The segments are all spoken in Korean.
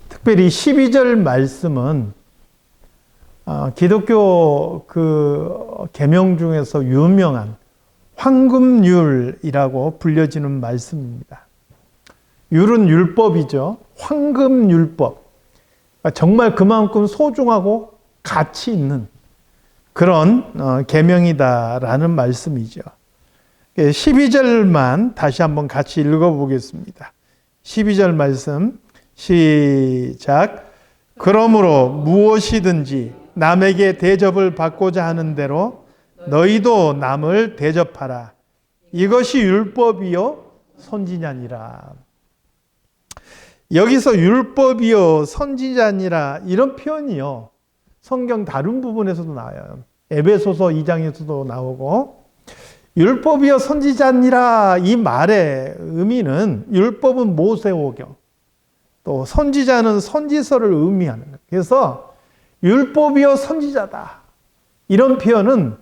특별히 12절 말씀은 기독교 그 계명 중에서 유명한 황금율이라고 불려지는 말씀입니다. 율은 율법이죠. 황금율법. 정말 그만큼 소중하고 가치 있는 그런 계명이다라는 말씀이죠. 12절만 다시 한번 같이 읽어보겠습니다. 12절 말씀 시작. 그러므로 무엇이든지 남에게 대접을 받고자 하는 대로 너희도 남을 대접하라. 이것이 율법이요 선지자니라. 여기서 율법이요 선지자니라 이런 표현이요 성경 다른 부분에서도 나와요. 에베소서 2장에서도 나오고 율법이요 선지자니라 이 말의 의미는 율법은 모세오경 또 선지자는 선지서를 의미하는 거예요. 그래서 율법이요 선지자다 이런 표현은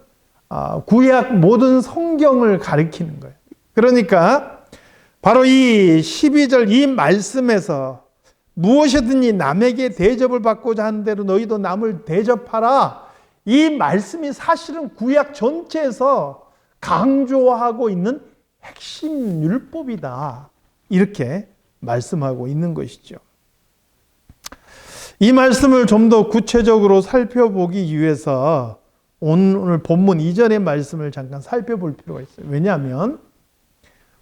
구약 모든 성경을 가리키는 거예요. 그러니까 바로 이 12절 이 말씀에서 무엇이든지 남에게 대접을 받고자 하는 대로 너희도 남을 대접하라. 이 말씀이 사실은 구약 전체에서 강조하고 있는 핵심 율법이다. 이렇게 말씀하고 있는 것이죠. 이 말씀을 좀 더 구체적으로 살펴보기 위해서 오늘 본문 이전의 말씀을 잠깐 살펴볼 필요가 있어요. 왜냐하면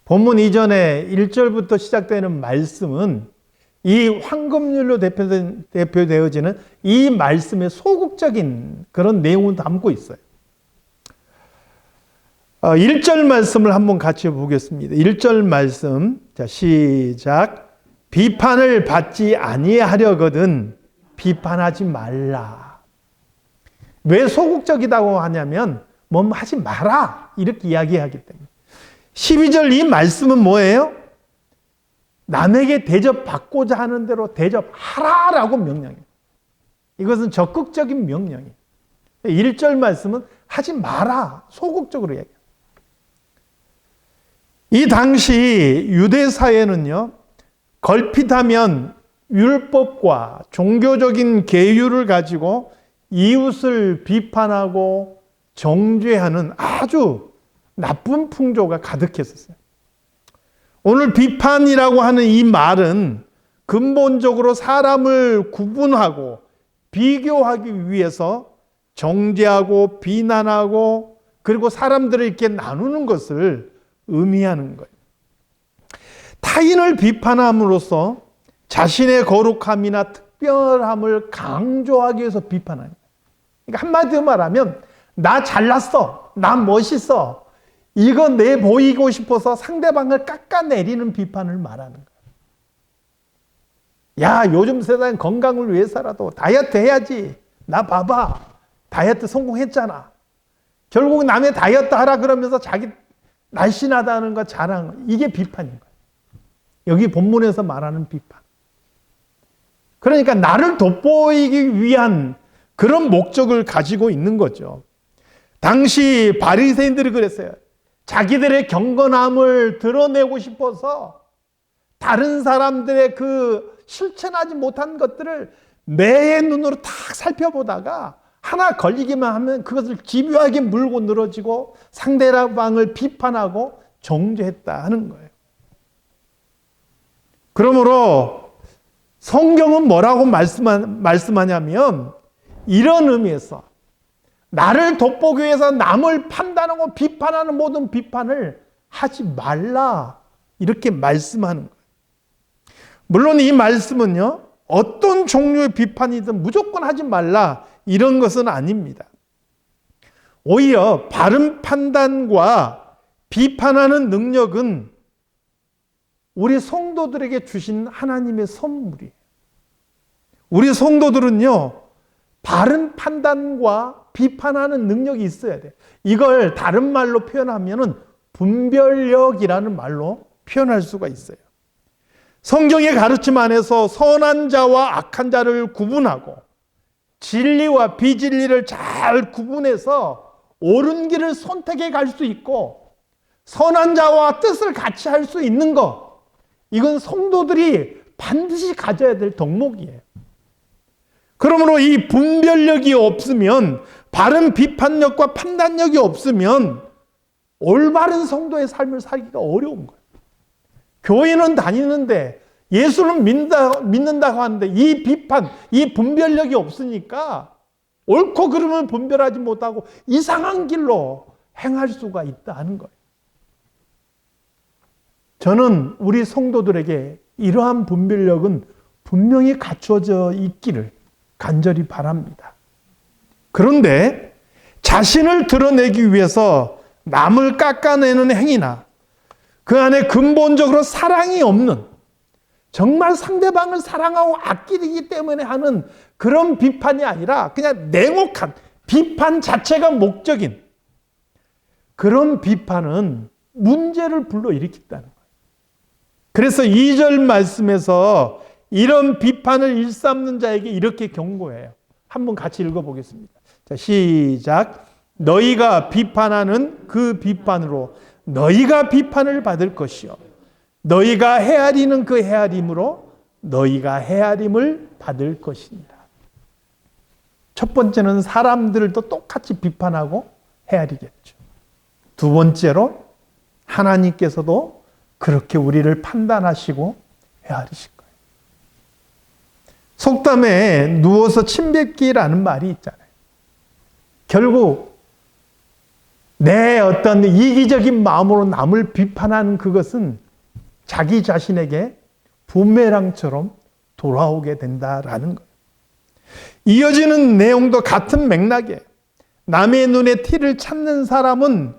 본문 이전에 1절부터 시작되는 말씀은 이 황금률로 대표되어지는 이 말씀의 소극적인 그런 내용을 담고 있어요. 1절 말씀을 한번 같이 보겠습니다. 1절 말씀, 자 시작. 비판을 받지 아니하려거든 비판하지 말라. 왜 소극적이라고 하냐면 뭐 하지 마라 이렇게 이야기하기 때문에. 12절 이 말씀은 뭐예요? 남에게 대접받고자 하는 대로 대접하라라고 명령해요. 이것은 적극적인 명령이에요. 1절 말씀은 하지 마라 소극적으로 얘기해요. 이 당시 유대 사회는요 걸핏하면 율법과 종교적인 계율을 가지고 이웃을 비판하고 정죄하는 아주 나쁜 풍조가 가득했었어요. 오늘 비판이라고 하는 이 말은 근본적으로 사람을 구분하고 비교하기 위해서 정죄하고 비난하고 그리고 사람들을 이렇게 나누는 것을 의미하는 거예요. 타인을 비판함으로써 자신의 거룩함이나 특별함을 강조하기 위해서 비판하는 거예요. 그러니까 한마디로 말하면 나 잘났어, 나 멋있어 이거 내 보이고 싶어서 상대방을 깎아내리는 비판을 말하는 거예요. 야 요즘 세상엔 건강을 위해서라도 다이어트 해야지. 나 봐봐 다이어트 성공했잖아. 결국 남의 다이어트 하라 그러면서 자기 날씬하다는 거 자랑 이게 비판인 거예요. 여기 본문에서 말하는 비판. 그러니까 나를 돋보이기 위한 그런 목적을 가지고 있는 거죠. 당시 바리새인들이 그랬어요. 자기들의 경건함을 드러내고 싶어서 다른 사람들의 그 실천하지 못한 것들을 매의 눈으로 탁 살펴보다가 하나 걸리기만 하면 그것을 집요하게 물고 늘어지고 상대방을 비판하고 정죄했다 하는 거예요. 그러므로 성경은 뭐라고 말씀하냐면 이런 의미에서 나를 돋보기 위해서 남을 판단하고 비판하는 모든 비판을 하지 말라 이렇게 말씀하는 거예요. 물론 이 말씀은요 어떤 종류의 비판이든 무조건 하지 말라 이런 것은 아닙니다. 오히려 바른 판단과 비판하는 능력은 우리 성도들에게 주신 하나님의 선물이에요. 우리 성도들은요 바른 판단과 비판하는 능력이 있어야 돼요. 이걸 다른 말로 표현하면 분별력이라는 말로 표현할 수가 있어요. 성경의 가르침 안에서 선한 자와 악한 자를 구분하고 진리와 비진리를 잘 구분해서 옳은 길을 선택해 갈 수 있고 선한 자와 뜻을 같이 할 수 있는 것 이건 성도들이 반드시 가져야 될 덕목이에요. 그러므로 이 분별력이 없으면, 바른 비판력과 판단력이 없으면 올바른 성도의 삶을 살기가 어려운 거예요. 교회는 다니는데 예수를 믿는다고 하는데 이 비판, 이 분별력이 없으니까 옳고 그름을 분별하지 못하고 이상한 길로 행할 수가 있다는 거예요. 저는 우리 성도들에게 이러한 분별력은 분명히 갖춰져 있기를 간절히 바랍니다. 그런데 자신을 드러내기 위해서 남을 깎아내는 행위나 그 안에 근본적으로 사랑이 없는, 정말 상대방을 사랑하고 아끼기 때문에 하는 그런 비판이 아니라 그냥 냉혹한 비판 자체가 목적인 그런 비판은 문제를 불러일으킨다는 거예요. 그래서 2절 말씀에서 이런 비판을 일삼는 자에게 이렇게 경고해요. 한번 같이 읽어보겠습니다. 자, 시작. 너희가 비판하는 그 비판으로 너희가 비판을 받을 것이요, 너희가 헤아리는 그 헤아림으로 너희가 헤아림을 받을 것이니라. 첫 번째는 사람들도 똑같이 비판하고 헤아리겠죠. 두 번째로 하나님께서도 그렇게 우리를 판단하시고 헤아리실 거예요. 속담에 누워서 침 뱉기라는 말이 있잖아요. 결국 내 어떤 이기적인 마음으로 남을 비판하는 그것은 자기 자신에게 부메랑처럼 돌아오게 된다라는 거예요. 이어지는 내용도 같은 맥락에 남의 눈에 티를 찾는 사람은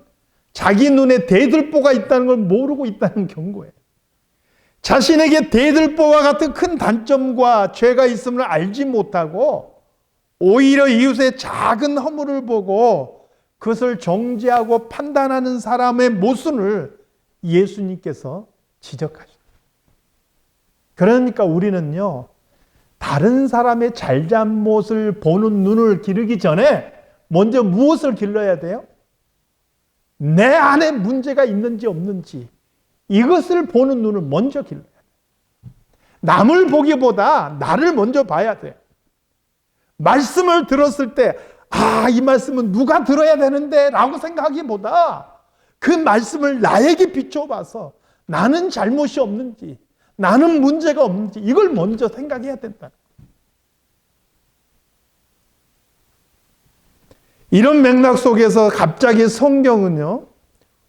자기 눈에 대들보가 있다는 걸 모르고 있다는 경고예요. 자신에게 대들보와 같은 큰 단점과 죄가 있음을 알지 못하고 오히려 이웃의 작은 허물을 보고 그것을 정죄하고 판단하는 사람의 모순을 예수님께서 지적하셨어요. 그러니까 우리는요, 다른 사람의 잘잘못을 보는 눈을 기르기 전에 먼저 무엇을 길러야 돼요? 내 안에 문제가 있는지 없는지 이것을 보는 눈을 먼저 길러야 돼요. 남을 보기보다 나를 먼저 봐야 돼요. 말씀을 들었을 때 이 말씀은 누가 들어야 되는데 라고 생각하기보다 그 말씀을 나에게 비춰봐서 나는 잘못이 없는지, 나는 문제가 없는지 이걸 먼저 생각해야 된다. 이런 맥락 속에서 갑자기 성경은요,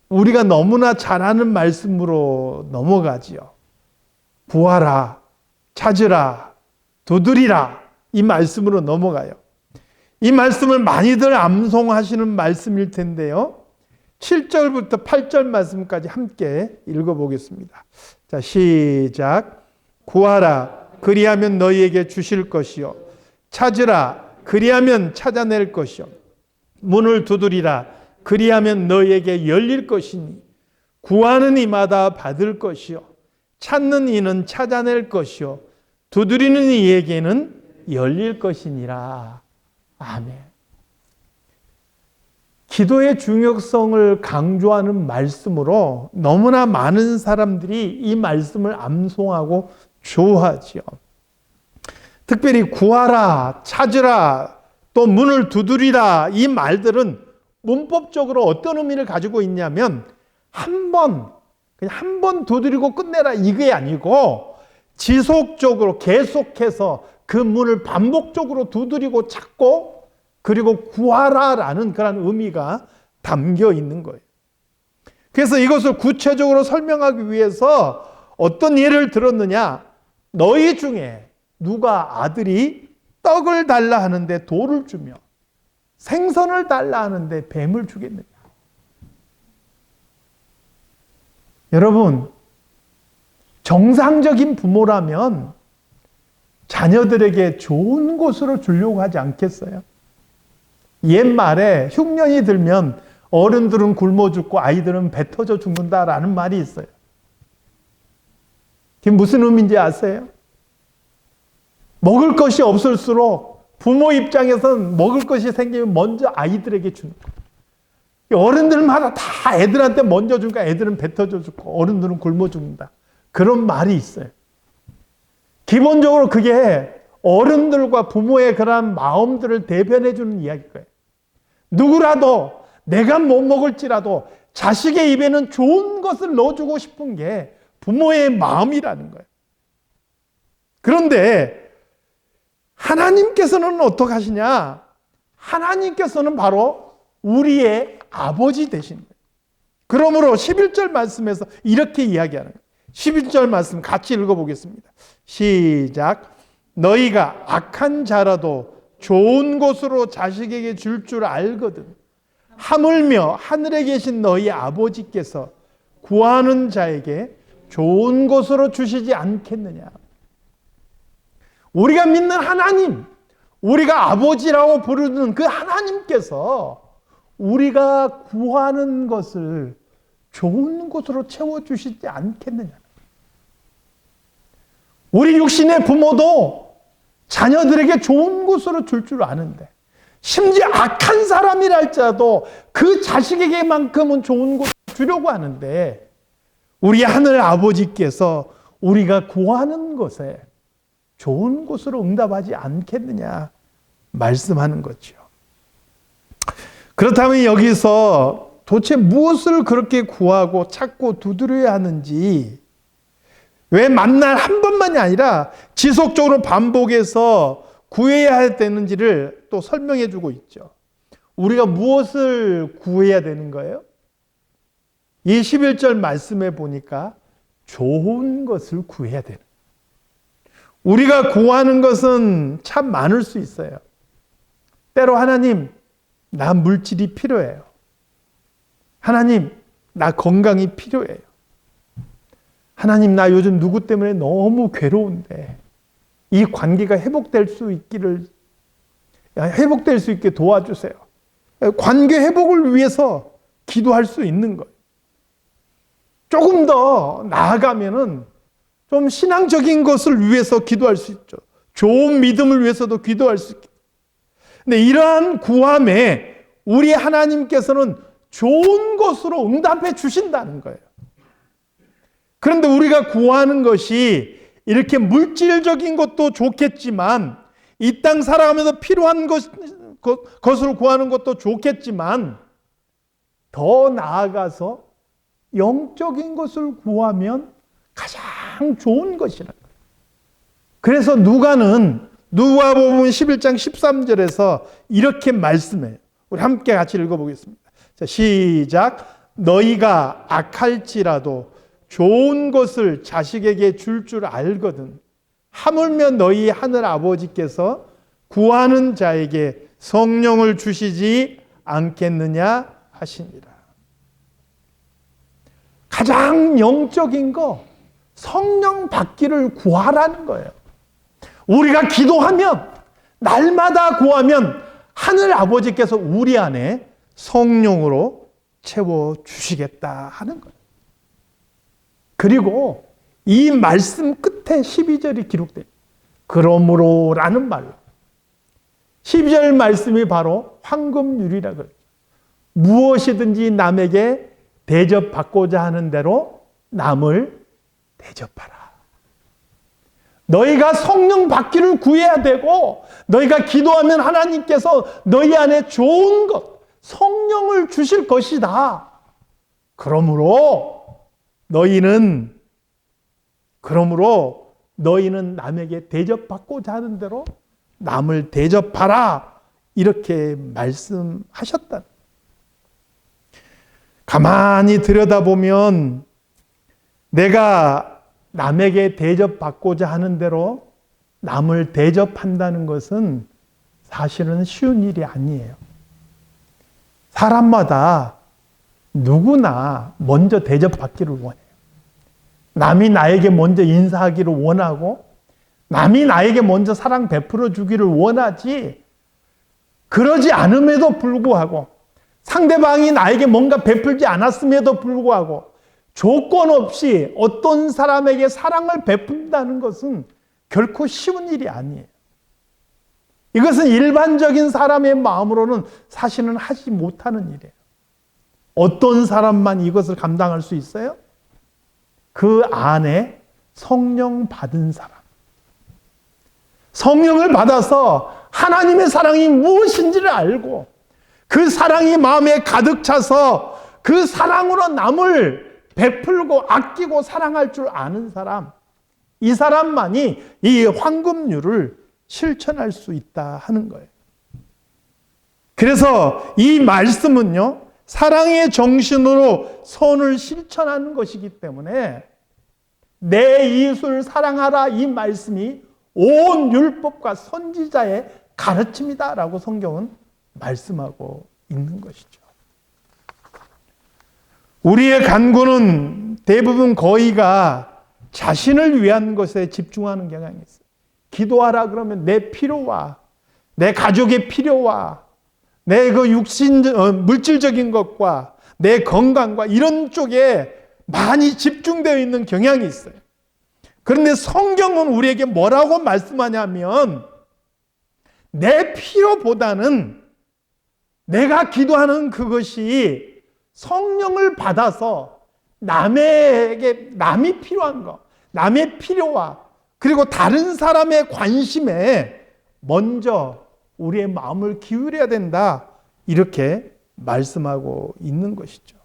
우리가 너무나 잘 아는 말씀으로 넘어가지요. 구하라, 찾으라, 두드리라, 이 말씀으로 넘어가요. 이 말씀을 많이들 암송하시는 말씀일 텐데요. 7절부터 8절 말씀까지 함께 읽어보겠습니다. 자, 시작. 구하라, 그리하면 너희에게 주실 것이요. 찾으라, 그리하면 찾아낼 것이요. 문을 두드리라, 그리하면 너희에게 열릴 것이니 구하는 이마다 받을 것이요, 찾는 이는 찾아낼 것이요, 두드리는 이에게는 열릴 것이니라. 아멘. 기도의 중요성을 강조하는 말씀으로 너무나 많은 사람들이 이 말씀을 암송하고 좋아하지요. 특별히 구하라, 찾으라, 또 문을 두드리라, 이 말들은 문법적으로 어떤 의미를 가지고 있냐면 그냥 한 번 두드리고 끝내라 이게 아니고 지속적으로 계속해서 그 문을 반복적으로 두드리고 찾고 그리고 구하라라는 그런 의미가 담겨 있는 거예요. 그래서 이것을 구체적으로 설명하기 위해서 어떤 예를 들었느냐, 너희 중에 누가 아들이 떡을 달라 하는데 돌을 주며 생선을 달라 하는데 뱀을 주겠느냐. 여러분, 정상적인 부모라면 자녀들에게 좋은 곳으로 주려고 하지 않겠어요? 옛말에 흉년이 들면 어른들은 굶어 죽고 아이들은 배 터져 죽는다라는 말이 있어요. 그게 무슨 의미인지 아세요? 먹을 것이 없을수록 부모 입장에서는 먹을 것이 생기면 먼저 아이들에게 주는 거예요. 어른들마다 다 애들한테 먼저 주니까 애들은 배 터져 죽고 어른들은 굶어 죽는다. 그런 말이 있어요. 기본적으로 그게 어른들과 부모의 그런 마음들을 대변해 주는 이야기일 거예요. 누구라도 내가 못 먹을지라도 자식의 입에는 좋은 것을 넣어주고 싶은 게 부모의 마음이라는 거예요. 그런데 하나님께서는 어떻게 하시냐? 하나님께서는 바로 우리의 아버지 되신 거예요. 그러므로 11절 말씀에서 이렇게 이야기하는 거예요. 11절 말씀 같이 읽어보겠습니다. 시작. 너희가 악한 자라도 좋은 것으로 자식에게 줄 줄 알거든. 하물며 하늘에 계신 너희 아버지께서 구하는 자에게 좋은 것으로 주시지 않겠느냐. 우리가 믿는 하나님, 우리가 아버지라고 부르는 그 하나님께서 우리가 구하는 것을 좋은 것으로 채워주시지 않겠느냐. 우리 육신의 부모도 자녀들에게 좋은 것으로 줄 줄 아는데, 심지어 악한 사람이라 할지라도 그 자식에게만큼은 좋은 것을 주려고 하는데, 우리 하늘 아버지께서 우리가 구하는 것에 좋은 것으로 응답하지 않겠느냐 말씀하는 거죠. 그렇다면 여기서 도대체 무엇을 그렇게 구하고 찾고 두드려야 하는지, 왜 만날 한 번만이 아니라 지속적으로 반복해서 구해야 되는지를 또 설명해 주고 있죠. 우리가 무엇을 구해야 되는 거예요? 이 11절 말씀에 보니까 좋은 것을 구해야 되는 거예요. 우리가 구하는 것은 참 많을 수 있어요. 때로 하나님, 나 물질이 필요해요. 하나님, 나 건강이 필요해요. 하나님, 나 요즘 누구 때문에 너무 괴로운데 이 관계가 회복될 수 있게 도와주세요. 관계 회복을 위해서 기도할 수 있는 거예요. 조금 더 나아가면은 좀 신앙적인 것을 위해서 기도할 수 있죠. 좋은 믿음을 위해서도 기도할 수 있죠. 근데 이러한 구함에 우리 하나님께서는 좋은 것으로 응답해 주신다는 거예요. 그런데 우리가 구하는 것이 이렇게 물질적인 것도 좋겠지만, 이 땅 살아가면서 필요한 것으로 구하는 것도 좋겠지만, 더 나아가서 영적인 것을 구하면 가장 좋은 것이라는 거예요. 그래서 누가복음 11장 13절에서 이렇게 말씀해요. 우리 함께 같이 읽어보겠습니다. 자, 시작. 너희가 악할지라도 좋은 것을 자식에게 줄 줄 알거든. 하물며 너희 하늘 아버지께서 구하는 자에게 성령을 주시지 않겠느냐 하시니라. 가장 영적인 거, 성령 받기를 구하라는 거예요. 우리가 기도하면, 날마다 구하면 하늘 아버지께서 우리 안에 성령으로 채워주시겠다 하는 거예요. 그리고 이 말씀 끝에 12절이 기록돼요. 그러므로 라는 말로. 12절 말씀이 바로 황금률이라 그래요. 무엇이든지 남에게 대접받고자 하는 대로 남을 대접하라. 너희가 성령 받기를 구해야 되고, 너희가 기도하면 하나님께서 너희 안에 좋은 것, 성령을 주실 것이다. 그러므로 너희는 남에게 대접받고자 하는 대로 남을 대접하라. 이렇게 말씀하셨다. 가만히 들여다보면 내가 남에게 대접받고자 하는 대로 남을 대접한다는 것은 사실은 쉬운 일이 아니에요. 사람마다 누구나 먼저 대접받기를 원해요. 남이 나에게 먼저 인사하기를 원하고, 남이 나에게 먼저 사랑 베풀어 주기를 원하지, 그러지 않음에도 불구하고, 상대방이 나에게 뭔가 베풀지 않았음에도 불구하고 조건 없이 어떤 사람에게 사랑을 베푼다는 것은 결코 쉬운 일이 아니에요. 이것은 일반적인 사람의 마음으로는 사실은 하지 못하는 일이에요. 어떤 사람만 이것을 감당할 수 있어요? 그 안에 성령 받은 사람. 성령을 받아서 하나님의 사랑이 무엇인지를 알고 그 사랑이 마음에 가득 차서 그 사랑으로 남을 베풀고 아끼고 사랑할 줄 아는 사람, 이 사람만이 이 황금률을 실천할 수 있다 하는 거예요. 그래서 이 말씀은요, 사랑의 정신으로 선을 실천하는 것이기 때문에 내 이웃을 사랑하라, 이 말씀이 온 율법과 선지자의 가르침이다라고 성경은 말씀하고 있는 것이죠. 우리의 간구는 대부분 거의가 자신을 위한 것에 집중하는 경향이 있어요. 기도하라 그러면 내 필요와 내 가족의 필요와 내 그 물질적인 것과 내 건강과 이런 쪽에 많이 집중되어 있는 경향이 있어요. 그런데 성경은 우리에게 뭐라고 말씀하냐면 내 필요보다는 내가 기도하는 그것이 성령을 받아서 남이 필요한 것, 남의 필요와 그리고 다른 사람의 관심에 먼저 우리의 마음을 기울여야 된다, 이렇게 말씀하고 있는 것이죠.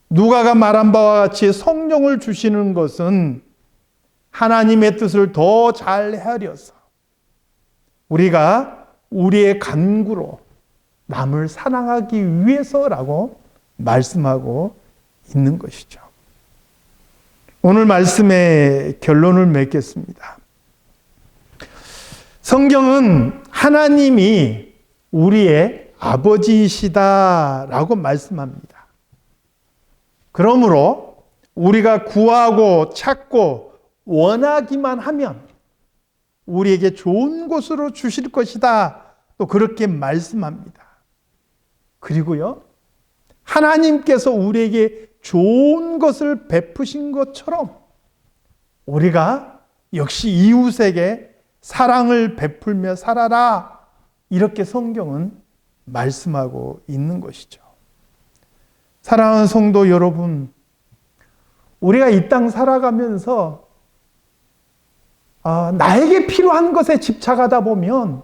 누가가 말한 바와 같이 성령을 주시는 것은 하나님의 뜻을 더 잘 헤아려서 우리가 우리의 간구로 남을 사랑하기 위해서라고 말씀하고 있는 것이죠. 오늘 말씀의 결론을 맺겠습니다. 성경은 하나님이 우리의 아버지이시다라고 말씀합니다. 그러므로 우리가 구하고 찾고 원하기만 하면 우리에게 좋은 곳으로 주실 것이다, 또 그렇게 말씀합니다. 그리고요, 하나님께서 우리에게 좋은 것을 베푸신 것처럼 우리가 역시 이웃에게 사랑을 베풀며 살아라, 이렇게 성경은 말씀하고 있는 것이죠. 사랑하는 성도 여러분, 우리가 이 땅 살아가면서 나에게 필요한 것에 집착하다 보면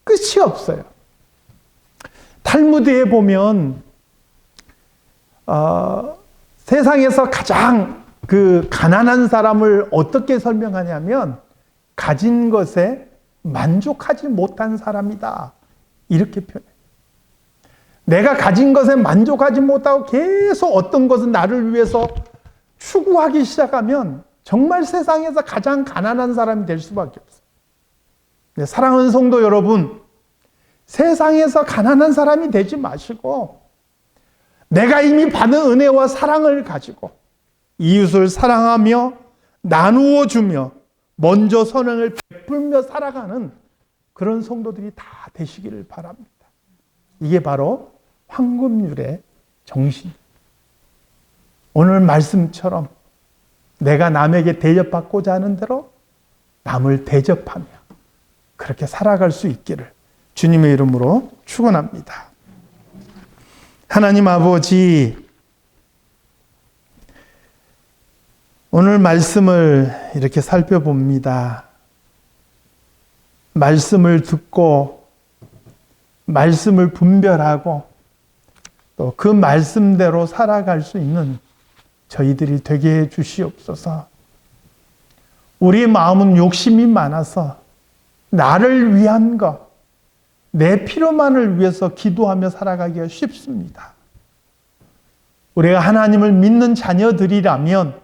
끝이 없어요. 탈무드에 보면 세상에서 가장 그 가난한 사람을 어떻게 설명하냐면 가진 것에 만족하지 못한 사람이다, 이렇게 표현해요. 내가 가진 것에 만족하지 못하고 계속 어떤 것은 나를 위해서 추구하기 시작하면 정말 세상에서 가장 가난한 사람이 될 수밖에 없어요. 네, 사랑하는 성도 여러분, 세상에서 가난한 사람이 되지 마시고 내가 이미 받은 은혜와 사랑을 가지고 이웃을 사랑하며 나누어 주며 먼저 선행을 베풀며 살아가는 그런 성도들이 다 되시기를 바랍니다. 이게 바로 황금률의 정신. 오늘 말씀처럼 내가 남에게 대접받고자 하는 대로 남을 대접하며 그렇게 살아갈 수 있기를 주님의 이름으로 축원합니다. 하나님 아버지, 오늘 말씀을 이렇게 살펴봅니다. 말씀을 듣고 말씀을 분별하고 또 그 말씀대로 살아갈 수 있는 저희들이 되게 해 주시옵소서. 우리의 마음은 욕심이 많아서 나를 위한 것, 내 필요만을 위해서 기도하며 살아가기가 쉽습니다. 우리가 하나님을 믿는 자녀들이라면,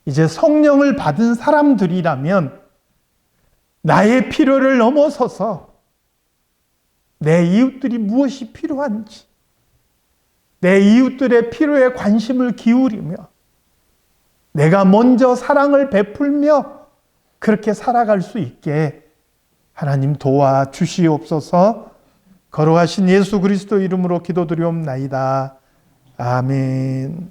이제 성령을 받은 사람들이라면 나의 필요를 넘어서서 내 이웃들이 무엇이 필요한지, 내 이웃들의 필요에 관심을 기울이며 내가 먼저 사랑을 베풀며 그렇게 살아갈 수 있게 하나님 도와주시옵소서. 거룩하신 예수 그리스도 이름으로 기도드리옵나이다. 아멘.